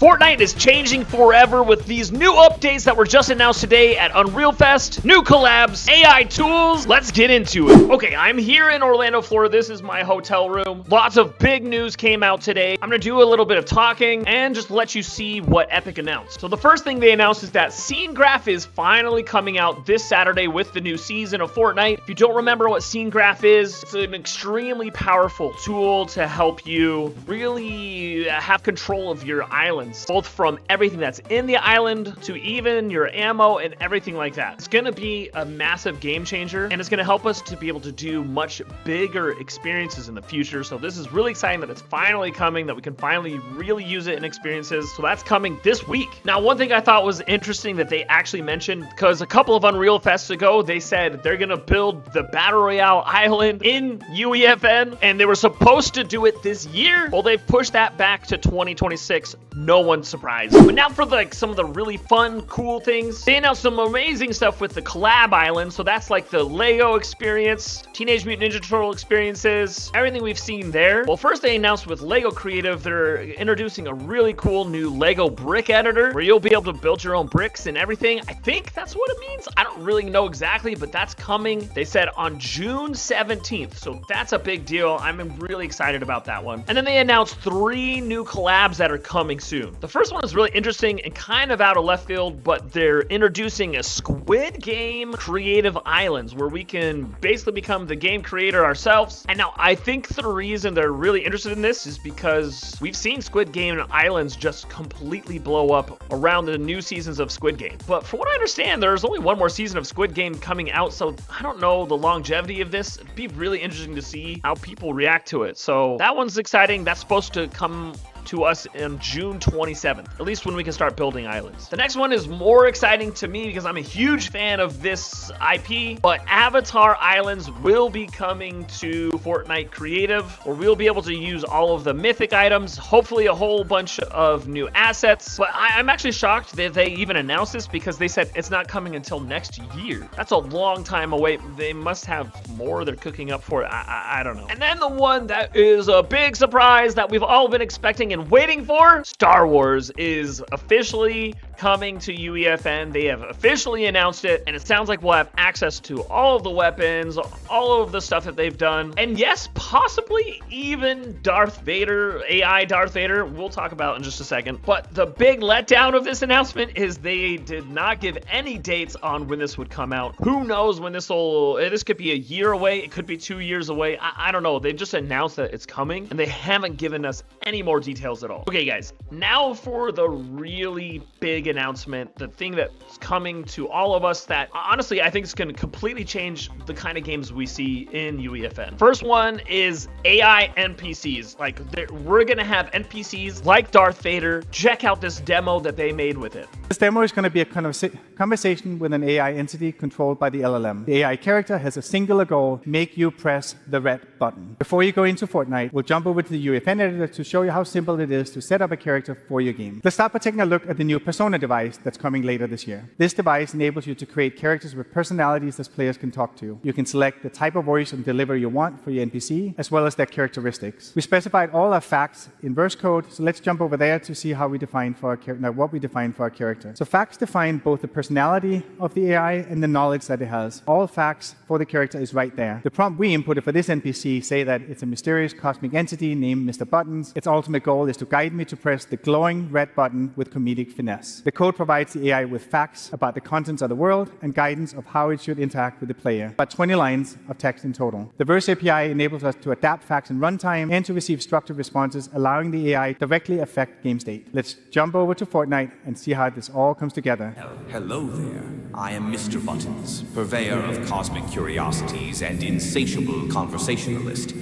Fortnite is changing forever with these new updates that were just announced today at Unreal Fest, new collabs, AI tools. Let's get into it. Okay, I'm here in Orlando, Florida. This is my hotel room. Lots of big news came out today. I'm gonna do a little bit of talking and just let you see what Epic announced. So the first thing they announced is that Scene Graph is finally coming out this Saturday with the new season of Fortnite. If you don't remember what Scene Graph is, it's an extremely powerful tool to help you really have control of your island. Both from everything that's in the island to even your ammo and everything like that. It's gonna be a massive game changer, and it's gonna help us to be able to do much bigger experiences in the future. So this is really exciting that it's finally coming, that we can finally really use it in experiences. So that's coming this week. Now, one thing I thought was interesting that they actually mentioned, because a couple of Unreal Fests ago, they said they're gonna build the Battle Royale island in UEFN, and they were supposed to do it this year. Well, they've pushed that back to 2026. No one's surprised. But now for some of the really fun, cool things. They announced some amazing stuff with the collab island. So that's like the Lego experience, Teenage Mutant Ninja Turtle experiences, everything we've seen there. Well, first they announced with Lego Creative, they're introducing a really cool new Lego brick editor where you'll be able to build your own bricks and everything. I think that's what it means. I don't really know exactly, but that's coming. They said on June 17th. So that's a big deal. I'm really excited about that one. And then they announced 3 new collabs that are coming soon. The first one is really interesting and kind of out of left field, but they're introducing a Squid Game creative islands where we can basically become the game creator ourselves. And now I think the reason they're really interested in this is because we've seen Squid Game islands just completely blow up around the new seasons of Squid Game. But from what I understand, there's only one more season of Squid Game coming out, so I don't know the longevity of this. It'd be really interesting to see how people react to it. So that one's exciting. That's supposed to come to us on June 27th, at least when we can start building islands. The next one is more exciting to me because I'm a huge fan of this IP, but Avatar Islands will be coming to Fortnite Creative, where we'll be able to use all of the mythic items, hopefully a whole bunch of new assets. But I'm actually shocked that they even announced this because they said it's not coming until next year. That's a long time away. They must have more they're cooking up for it. I don't know. And then the one that is a big surprise that we've all been expecting and waiting for, Star Wars is officially coming to UEFN. They have officially announced it, and it sounds like we'll have access to all of the weapons, all of the stuff that they've done, and yes, possibly even Darth Vader, AI Darth Vader, we'll talk about in just a second. But the big letdown of this announcement is they did not give any dates on when this would come out. Who knows when this could be a year away, it could be 2 years away, I don't know. They just announced that it's coming, and they haven't given us any more details at all. Okay, guys, now for the really big announcement, the thing that's coming to all of us that honestly I think is going to completely change the kind of games we see in UEFN. First one is AI NPCs. Like, we're going to have NPCs like Darth Vader. Check out this demo that they made with it. This demo is going to be a conversation with an AI entity controlled by the LLM. The AI character has a singular goal: make you press the red button. Before you go into Fortnite, we'll jump over to the UEFN editor to show you how simple it is to set up a character for your game. Let's start by taking a look at the new Persona device that's coming later this year. This device enables you to create characters with personalities that players can talk to. You can select the type of voice and delivery you want for your NPC, as well as their characteristics. We specified all our facts in verse code, so let's jump over there to see how we define for our what we define for our character. So facts define both the personality of the AI and the knowledge that it has. All facts for the character is right there. The prompt we inputted for this NPC say that it's a mysterious cosmic entity named Mr. Buttons. Its ultimate goal is to guide me to press the glowing red button with comedic finesse. The code provides the AI with facts about the contents of the world and guidance of how it should interact with the player. About 20 lines of text in total. The Verse API enables us to adapt facts in runtime and to receive structured responses, allowing the AI to directly affect game state. Let's jump over to Fortnite and see how this all comes together. Hello there. I am Mr. Buttons, purveyor of cosmic curiosities and insatiable conversationalist.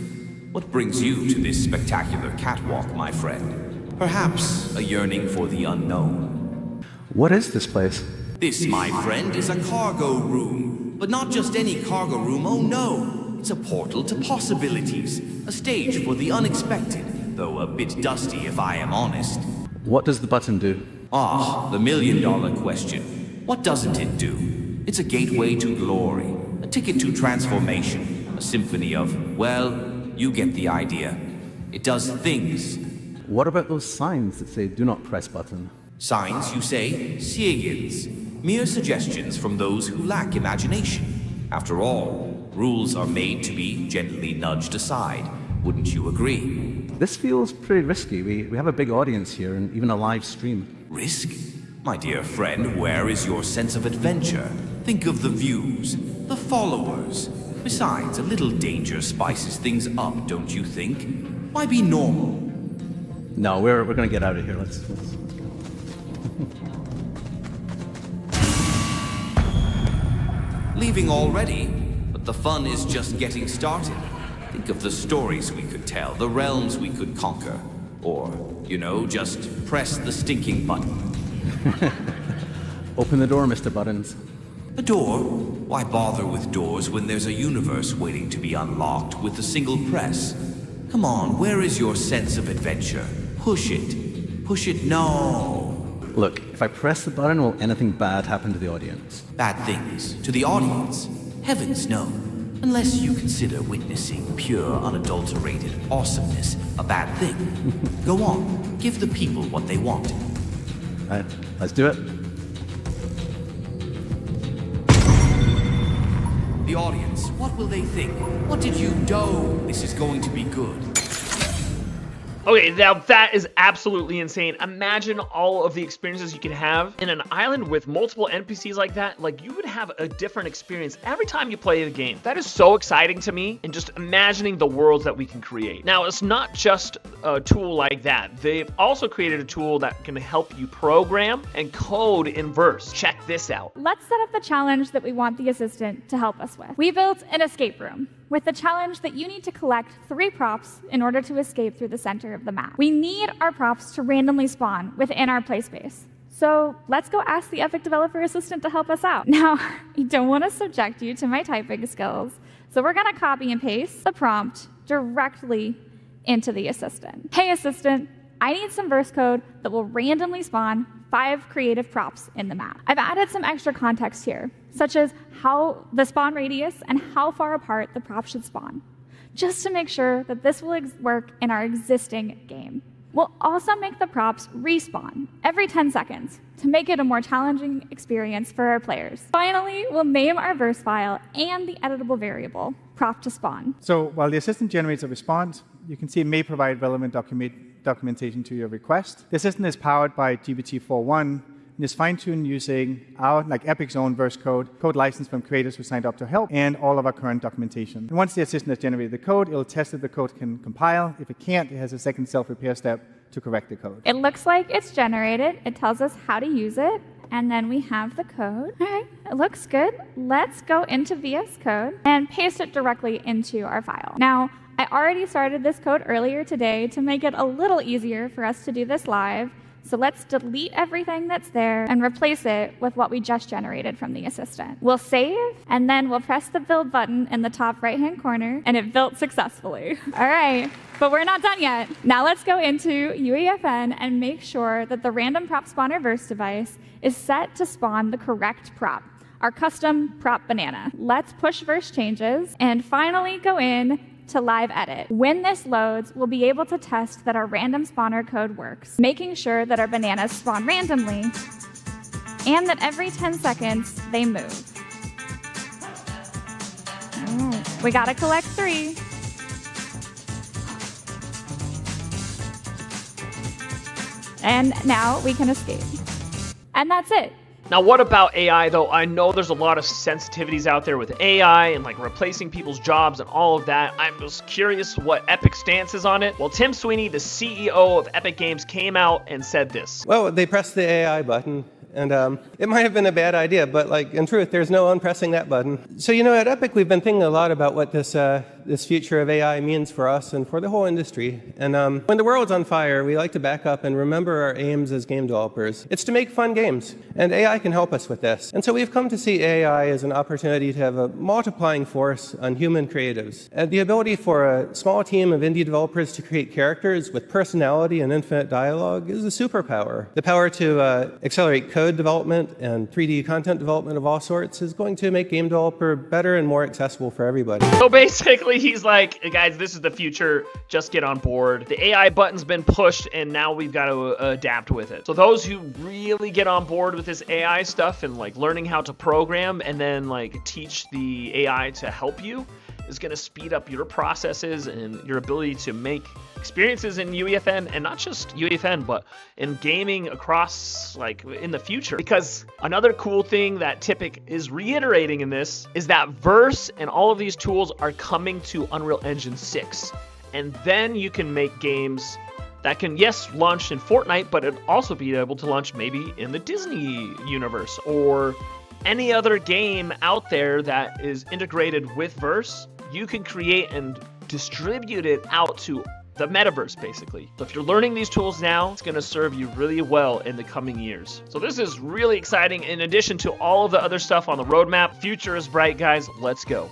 What brings you to this spectacular catwalk, my friend? Perhaps a yearning for the unknown. What is this place? This, my friend, is a cargo room. But not just any cargo room, oh no. It's a portal to possibilities. A stage for the unexpected, though a bit dusty if I am honest. What does the button do? Ah, the million-dollar question. What doesn't it do? It's a gateway to glory, a ticket to transformation, a symphony of, well, you get the idea. It does things. What about those signs that say, do not press button? Signs, you say? Siegins. Mere suggestions from those who lack imagination. After all, rules are made to be gently nudged aside. Wouldn't you agree? This feels pretty risky. We have a big audience here and even a live stream. Risk? My dear friend, where is your sense of adventure? Think of the views, the followers. Besides, a little danger spices things up, don't you think? Why be normal? No, we're going to get out of here. Let's go. Leaving already? But the fun is just getting started. Think of the stories we could tell, the realms we could conquer. Or, just press the stinking button. Open the door, Mr. Buttons. A door? Why bother with doors when there's a universe waiting to be unlocked with a single press? Come on, where is your sense of adventure? Push it. Push it, no. Look, if I press the button, will anything bad happen to the audience? Bad things? To the audience? Heavens, no. Unless you consider witnessing pure, unadulterated awesomeness a bad thing. Go on, give the people what they want. All right, let's do it. The audience, what will they think? What did you do? This is going to be good. Okay, now that is absolutely insane. Imagine all of the experiences you can have in an island with multiple NPCs like that. Like, you would have a different experience every time you play the game. That is so exciting to me, and just imagining the worlds that we can create. Now, it's not just a tool like that. They've also created a tool that can help you program and code in verse. Check this out. Let's set up the challenge that we want the assistant to help us with. We built an escape room with the challenge that you need to collect 3 props in order to escape through the center of the map. We need our props to randomly spawn within our play space. So let's go ask the Epic Developer Assistant to help us out. Now, I don't want to subject you to my typing skills, so we're going to copy and paste the prompt directly into the assistant. Hey, assistant, I need some verse code that will randomly spawn 5 creative props in the map. I've added some extra context here, such as how the spawn radius and how far apart the props should spawn, just to make sure that this will work in our existing game. We'll also make the props respawn every 10 seconds to make it a more challenging experience for our players. Finally, we'll name our verse file and the editable variable, prop to spawn. So while the assistant generates a response, you can see it may provide relevant documentation to your request. The assistant is powered by GPT-4.1 and is fine-tuned using our, Epic's own verse code licensed from creators who signed up to help, and all of our current documentation. And once the assistant has generated the code, it'll test if the code can compile. If it can't, it has a second self-repair step to correct the code. It looks like it's generated. It tells us how to use it. And then we have the code. All right, it looks good. Let's go into VS Code and paste it directly into our file. Now, I already started this code earlier today to make it a little easier for us to do this live. So let's delete everything that's there and replace it with what we just generated from the assistant. We'll save, and then we'll press the build button in the top right-hand corner, and it built successfully. All right, but we're not done yet. Now let's go into UEFN and make sure that the random prop spawner verse device is set to spawn the correct prop, our custom prop banana. Let's push verse changes, and finally go in to live edit. When this loads, we'll be able to test that our random spawner code works, making sure that our bananas spawn randomly and that every 10 seconds they move. We gotta collect 3. And now we can escape. And that's it. Now, what about AI, though? I know there's a lot of sensitivities out there with AI and replacing people's jobs and all of that. I'm just curious what Epic's stance is on it. Well, Tim Sweeney, the CEO of Epic Games, came out and said this. Well, they pressed the AI button, and it might have been a bad idea, but in truth, there's no unpressing that button. So, at Epic, we've been thinking a lot about what this future of AI means for us and for the whole industry. And when the world's on fire, we like to back up and remember our aims as game developers. It's to make fun games, and AI can help us with this. And so we've come to see AI as an opportunity to have a multiplying force on human creatives. And the ability for a small team of indie developers to create characters with personality and infinite dialogue is a superpower. The power to accelerate code code development and 3D content development of all sorts is going to make game developer better and more accessible for everybody. So basically, he's like, guys, this is the future. Just get on board. The AI button's been pushed, and now we've got to adapt with it. So those who really get on board with this AI stuff and like learning how to program and then like teach the AI to help you is going to speed up your processes and your ability to make experiences in UEFN, and not just UEFN, but in gaming across, like, in the future. Because another cool thing that Tippik is reiterating in this is that Verse and all of these tools are coming to Unreal Engine 6. And then you can make games that can, yes, launch in Fortnite, but it'll also be able to launch maybe in the Disney universe or any other game out there that is integrated with Verse. You can create and distribute it out to the metaverse, basically. So if you're learning these tools now, it's going to serve you really well in the coming years. So this is really exciting. In addition to all of the other stuff on the roadmap, future is bright, guys. Let's go.